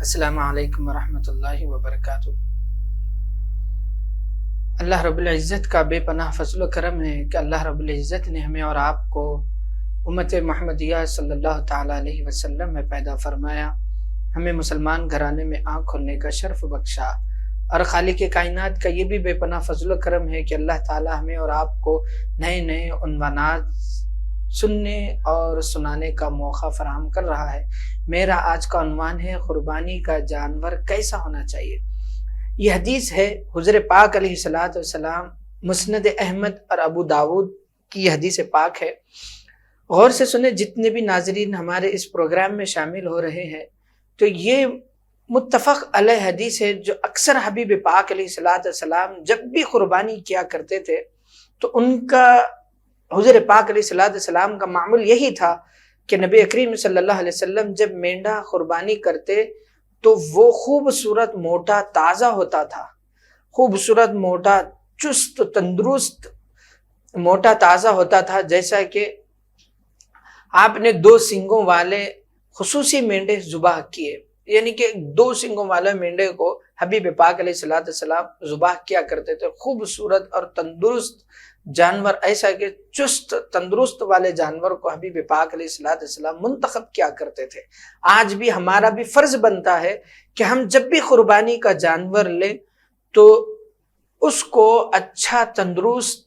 السلام علیکم ورحمۃ اللہ وبرکاتہ۔ اللہ رب العزت کا بے پناہ فضل و کرم ہے کہ اللہ رب العزت نے ہمیں اور آپ کو امت محمدیہ صلی اللہ تعالیٰ علیہ وسلم میں پیدا فرمایا، ہمیں مسلمان گھرانے میں آنکھ کھولنے کا شرف بخشا، اور خالق کائنات کا یہ بھی بے پناہ فضل و کرم ہے کہ اللہ تعالیٰ ہمیں اور آپ کو نئے نئے عنوانات سننے اور سنانے کا موقع فراہم کر رہا ہے۔ میرا آج کا عنوان ہے قربانی کا جانور کیسا ہونا چاہیے۔ یہ حدیث ہے حضور پاک علیہ السلام، مسند احمد اور ابو داود کی یہ حدیث پاک ہے۔ غور سے سنیں جتنے بھی ناظرین ہمارے اس پروگرام میں شامل ہو رہے ہیں، تو یہ متفق علیہ حدیث ہے جو اکثر حبیب پاک علیہ السلام جب بھی قربانی کیا کرتے تھے تو ان کا حضور پاک علیہ السلام کا معمول یہی تھا کہ نبی کریم صلی اللہ علیہ وسلم جب مینڈا قربانی کرتے تو وہ خوبصورت موٹا تازہ ہوتا تھا، خوبصورت موٹا چست تندرست موٹا تازہ ہوتا تھا، جیسا کہ آپ نے 2 سنگوں والے خصوصی مینڈے ذبح کیے، یعنی کہ 2 سنگوں والے مینڈے کو حبیب پاک علیہ السلام ذبح کیا کرتے تھے۔ خوبصورت اور تندرست جانور، ایسا کہ چست تندرست والے جانور کو حبیب پاک علیہ السلام منتخب کیا کرتے تھے۔ آج بھی ہمارا بھی فرض بنتا ہے کہ ہم جب بھی قربانی کا جانور لیں تو اس کو اچھا تندرست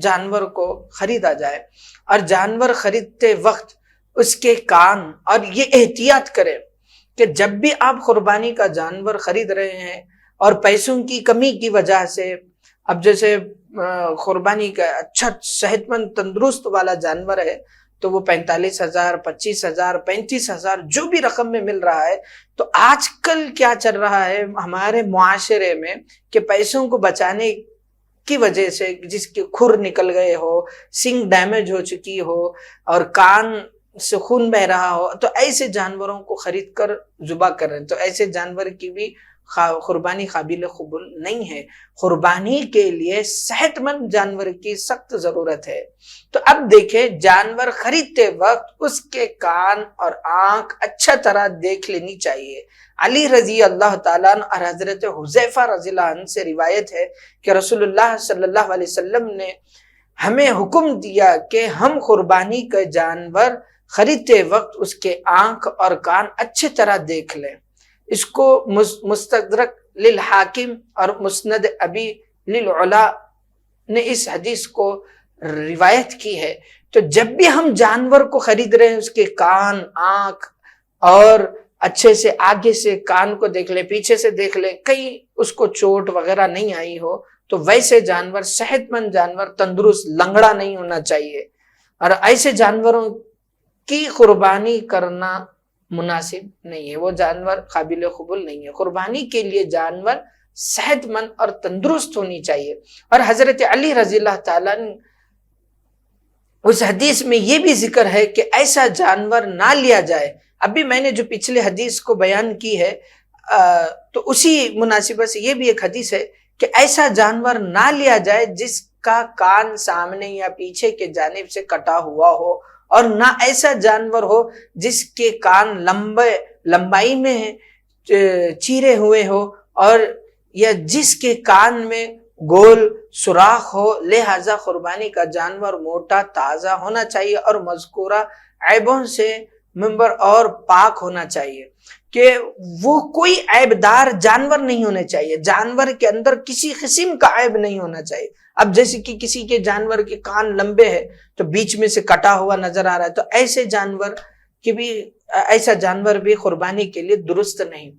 جانور کو خریدا جائے، اور جانور خریدتے وقت اس کے کان، اور یہ احتیاط کریں کہ جب بھی آپ قربانی کا جانور خرید رہے ہیں اور پیسوں کی کمی کی وجہ سے، اب جیسے قربانی کا اچھا صحت مند تندرست والا جانور ہے تو وہ 45,000 25,000 35,000 جو بھی رقم میں مل رہا ہے، تو آج کل کیا چل رہا ہے ہمارے معاشرے میں کہ پیسوں کو بچانے کی وجہ سے جس کے کھر نکل گئے ہو، سنگ ڈیمیج ہو چکی ہو اور کان سے خون بہ رہا ہو، تو ایسے جانوروں کو خرید کر ذبح کر رہے ہیں، تو ایسے جانور کی بھی قربانی قابل قبول نہیں ہے۔ قربانی کے لیے صحت مند جانور کی سخت ضرورت ہے۔ تو اب دیکھیں، جانور خریدتے وقت اس کے کان اور آنکھ اچھا طرح دیکھ لینی چاہیے۔ علی رضی اللہ تعالیٰ عنہ اور حضرت حذیفہ رضی اللہ عنہ سے روایت ہے کہ رسول اللہ صلی اللہ علیہ وسلم نے ہمیں حکم دیا کہ ہم قربانی کا جانور خریدتے وقت اس کے آنکھ اور کان اچھی طرح دیکھ لیں۔ اس کو مستدرک للحاکم اور مسند ابی للعلا نے اس حدیث کو روایت کی ہے۔ تو جب بھی ہم جانور کو خرید رہے ہیں اس کے کان، آنکھ، اور اچھے سے آگے سے کان کو دیکھ لیں، پیچھے سے دیکھ لیں، کہیں اس کو چوٹ وغیرہ نہیں آئی ہو، تو ویسے جانور، صحت مند جانور، تندرست، لنگڑا نہیں ہونا چاہیے، اور ایسے جانوروں کی قربانی کرنا مناسب نہیں ہے، وہ جانور قابل قبول نہیں ہے۔ قربانی کے لیے جانور صحت مند اور تندرست ہونی چاہیے۔ اور حضرت علی رضی اللہ تعالیٰ اس حدیث میں یہ بھی ذکر ہے کہ ایسا جانور نہ لیا جائے۔ ابھی میں نے جو پچھلے حدیث کو بیان کی ہے تو اسی مناسبت سے یہ بھی ایک حدیث ہے کہ ایسا جانور نہ لیا جائے جس کا کان سامنے یا پیچھے کے جانب سے کٹا ہوا ہو، اور نہ ایسا جانور ہو جس کے کان لمبائی میں چیرے ہوئے ہو، اور یا جس کے کان میں گول سوراخ ہو۔ لہذا قربانی کا جانور موٹا تازہ ہونا چاہیے اور مذکورہ عیبوں سے منبر اور پاک ہونا چاہیے، کہ وہ کوئی عیب دار جانور نہیں ہونے چاہیے، جانور کے اندر کسی قسم کا عیب نہیں ہونا چاہیے۔ اب جیسے کہ کسی کے جانور کے کان لمبے ہیں تو بیچ میں سے کٹا ہوا نظر آ رہا ہے، تو ایسا جانور بھی قربانی کے لیے درست نہیں۔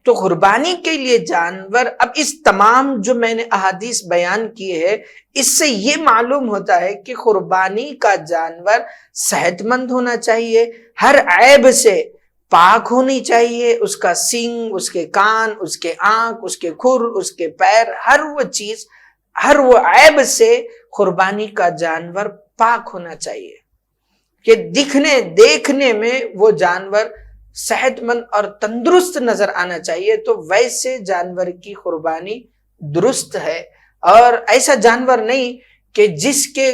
تو قربانی کے لیے جانور، اب اس تمام جو میں نے احادیث بیان کیے ہیں، اس سے یہ معلوم ہوتا ہے کہ قربانی کا جانور صحت مند ہونا چاہیے، ہر عیب سے پاک ہونی چاہیے، اس کا سینگ، اس کے کان، اس کے آنکھ، اس کے کھر، اس کے پیر، ہر وہ چیز، ہر وہ عیب سے قربانی کا جانور پاک ہونا چاہیے، کہ دیکھنے میں وہ جانور صحت مند اور تندرست نظر آنا چاہیے، تو ویسے جانور کی قربانی درست ہے۔ اور ایسا جانور نہیں کہ جس کے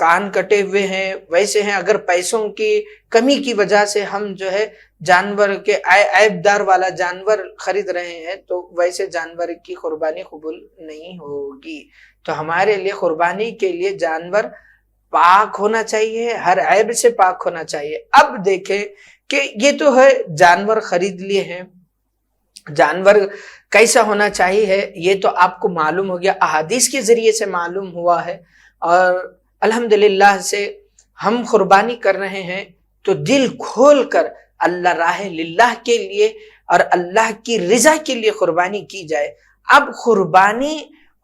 کان کٹے ہوئے ہیں ویسے ہیں، اگر پیسوں کی کمی کی وجہ سے ہم جو ہے جانور کے عیب دار والا جانور خرید رہے ہیں تو ویسے جانور کی قربانی قبول نہیں ہوگی۔ تو ہمارے لیے قربانی کے لیے جانور پاک ہونا چاہیے، ہر عیب سے پاک ہونا چاہیے۔ اب دیکھیں کہ یہ تو ہے جانور خرید لیے ہیں، جانور کیسا ہونا چاہیے یہ تو آپ کو معلوم ہو گیا، احادیث کے ذریعے سے معلوم ہوا ہے، اور الحمدللہ سے ہم قربانی کر رہے ہیں تو دل کھول کر اللہ راہ للہ کے لیے اور اللہ کی رضا کے لیے قربانی کی جائے۔ اب قربانی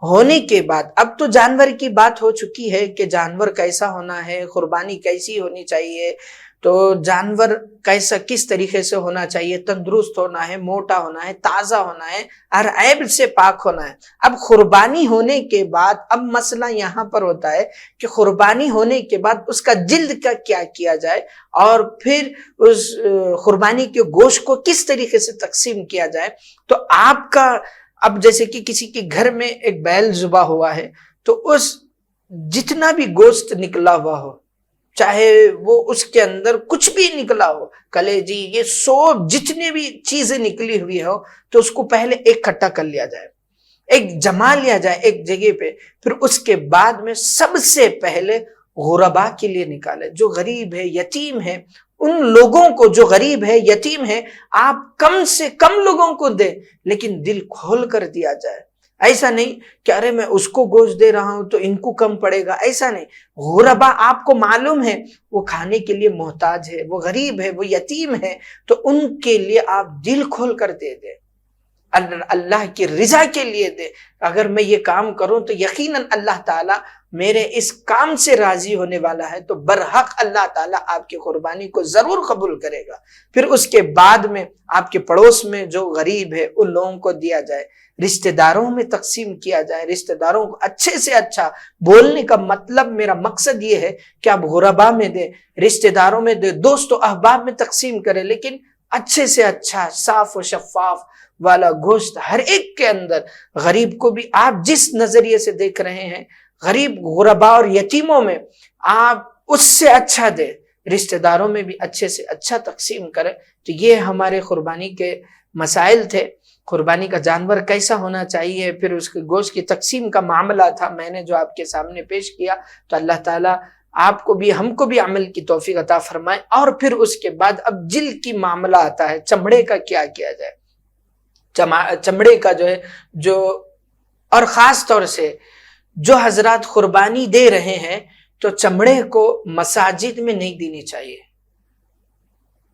ہونے کے بعد اب تو جانور کی بات ہو چکی ہے کہ جانور کیسا ہونا ہے، قربانی کیسی ہونی چاہیے، تو جانور کیسا کس طریقے سے ہونا چاہیے، تندرست ہونا ہے، موٹا ہونا ہے، تازہ ہونا ہے، ہر عیب سے پاک ہونا ہے۔ اب قربانی ہونے کے بعد اب مسئلہ یہاں پر ہوتا ہے کہ قربانی ہونے کے بعد اس کا جلد کا کیا کیا جائے، اور پھر اس قربانی کے گوشت کو کس طریقے سے تقسیم کیا جائے۔ تو آپ کا اب جیسے کہ کسی کے گھر میں ایک بیل ذبح ہوا ہے تو اس جتنا بھی گوشت نکلا ہوا ہو، چاہے وہ اس کے اندر کچھ بھی نکلا ہو، کلیجی یہ سب جتنے بھی چیزیں نکلی ہوئی ہو، تو اس کو پہلے ایک کٹھا کر لیا جائے، ایک جما لیا جائے ایک جگہ پہ، پھر اس کے بعد میں سب سے پہلے غربا کے لیے نکالے، جو غریب ہے، یتیم ہے، ان لوگوں کو جو غریب ہے، یتیم ہے، آپ کم سے کم لوگوں کو دیں، لیکن دل کھول کر دیا جائے۔ ایسا نہیں کہ ارے میں اس کو گوشت دے رہا ہوں تو ان کو کم پڑے گا، ایسا نہیں۔ غربا آپ کو معلوم ہے وہ کھانے کے لیے محتاج ہے، وہ غریب ہے، وہ یتیم ہے، تو ان کے لیے آپ دل کھول کر دے دیں، اللہ کی رضا کے لیے دے۔ اگر میں یہ کام کروں تو یقیناً اللہ تعالیٰ میرے اس کام سے راضی ہونے والا ہے، تو برحق اللہ تعالیٰ آپ کی قربانی کو ضرور قبول کرے گا۔ پھر اس کے بعد میں آپ کے پڑوس میں جو غریب ہے ان لوگوں کو دیا جائے، رشتہ داروں میں تقسیم کیا جائے، رشتہ داروں کو اچھے سے اچھا۔ بولنے کا مطلب، میرا مقصد یہ ہے کہ آپ غربا میں دیں، رشتہ داروں میں دیں، دوست و احباب میں تقسیم کریں، لیکن اچھے سے اچھا صاف و شفاف والا گوشت ہر ایک کے اندر۔ غریب کو بھی آپ جس نظریے سے دیکھ رہے ہیں، غریب غربا اور یتیموں میں آپ اس سے اچھا دیں، رشتہ داروں میں بھی اچھے سے اچھا تقسیم کریں۔ تو یہ ہمارے قربانی کے مسائل تھے، قربانی کا جانور کیسا ہونا چاہیے، پھر اس کے گوشت کی تقسیم کا معاملہ تھا، میں نے جو آپ کے سامنے پیش کیا۔ تو اللہ تعالیٰ آپ کو بھی ہم کو بھی عمل کی توفیق عطا فرمائے۔ اور پھر اس کے بعد اب جلد کی معاملہ آتا ہے، چمڑے کا کیا کیا جائے۔ چمڑے کا جو ہے اور خاص طور سے جو حضرات قربانی دے رہے ہیں تو چمڑے کو مساجد میں نہیں دینی چاہیے،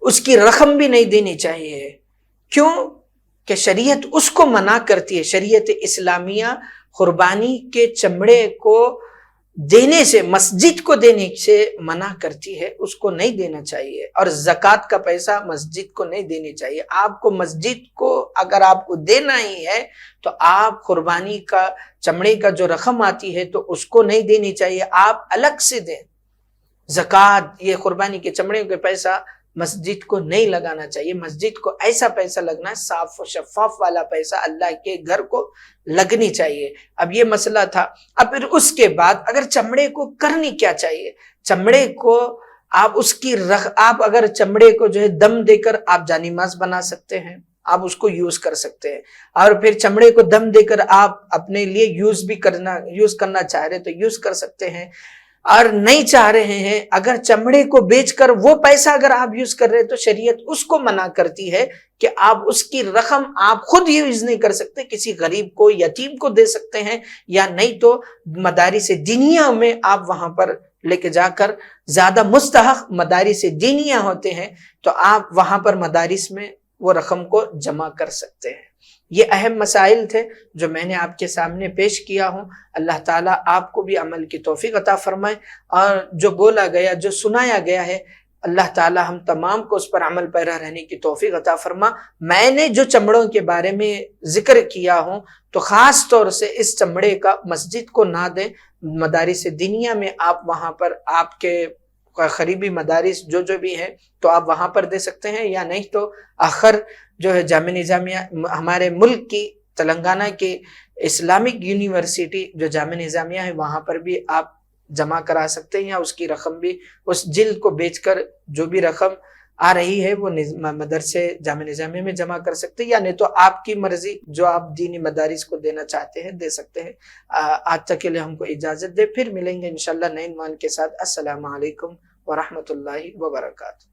اس کی رقم بھی نہیں دینی چاہیے۔ کیوں کہ شریعت اس کو منع کرتی ہے، شریعت اسلامیہ قربانی کے چمڑے کو دینے سے، مسجد کو دینے سے منع کرتی ہے، اس کو نہیں دینا چاہیے۔ اور زکوٰۃ کا پیسہ مسجد کو نہیں دینی چاہیے۔ آپ کو مسجد کو اگر آپ کو دینا ہی ہے تو آپ قربانی کا چمڑے کا جو رقم آتی ہے تو اس کو نہیں دینی چاہیے، آپ الگ سے دیں۔ زکوٰۃ، یہ قربانی کے چمڑے کا پیسہ مسجد کو نہیں لگانا چاہیے، مسجد کو ایسا پیسہ لگنا ہے، صاف و شفاف والا پیسہ اللہ کے گھر کو لگنی چاہیے۔ اب یہ مسئلہ تھا۔ اب پھر اس کے بعد اگر چمڑے کو کرنی کیا چاہیے، چمڑے کو آپ اگر چمڑے کو جو ہے دم دے کر آپ جانماز بنا سکتے ہیں، آپ اس کو یوز کر سکتے ہیں، اور پھر چمڑے کو دم دے کر آپ اپنے لیے یوز کرنا چاہ رہے تو یوز کر سکتے ہیں، اور نہیں چاہ رہے ہیں اگر چمڑے کو بیچ کر وہ پیسہ اگر آپ یوز کر رہے تو شریعت اس کو منع کرتی ہے کہ آپ اس کی رقم آپ خود یوز نہیں کر سکتے، کسی غریب کو، یتیم کو دے سکتے ہیں، یا نہیں تو مدارس دینیہ میں آپ وہاں پر لے کے جا کر، زیادہ مستحق مدارس دینیہ ہوتے ہیں تو آپ وہاں پر مدارس میں وہ رقم کو جمع کر سکتے ہیں۔ یہ اہم مسائل تھے جو میں نے آپ کے سامنے پیش کیا ہوں۔ اللہ تعالیٰ آپ کو بھی عمل کی توفیق عطا فرمائے، اور جو بولا گیا، جو سنایا گیا ہے، اللہ تعالیٰ ہم تمام کو اس پر عمل پیرا رہنے کی توفیق عطا فرما۔ میں نے جو چمڑوں کے بارے میں ذکر کیا ہوں تو خاص طور سے اس چمڑے کا مسجد کو نہ دیں، مدارس دینیہ میں آپ وہاں پر آپ کے قریبی مدارس جو بھی ہیں تو آپ وہاں پر دے سکتے ہیں، یا نہیں تو آخر جو ہے جامعہ نظامیہ ہمارے ملک کی تلنگانہ کی اسلامک یونیورسٹی جو جامعہ نظامیہ ہے وہاں پر بھی آپ جمع کرا سکتے ہیں، یا اس کی رقم بھی اس جلد کو بیچ کر جو بھی رقم آ رہی ہے وہ مدرسے جامع نظامیہ میں جمع کر سکتے ہیں، یا نہیں تو آپ کی مرضی جو آپ دینی مدارس کو دینا چاہتے ہیں دے سکتے ہیں۔ آج تک کے لیے ہم کو اجازت دے، پھر ملیں گے انشاءاللہ نئے عنوان کے ساتھ۔ السلام علیکم ورحمۃ اللہ وبرکاتہ۔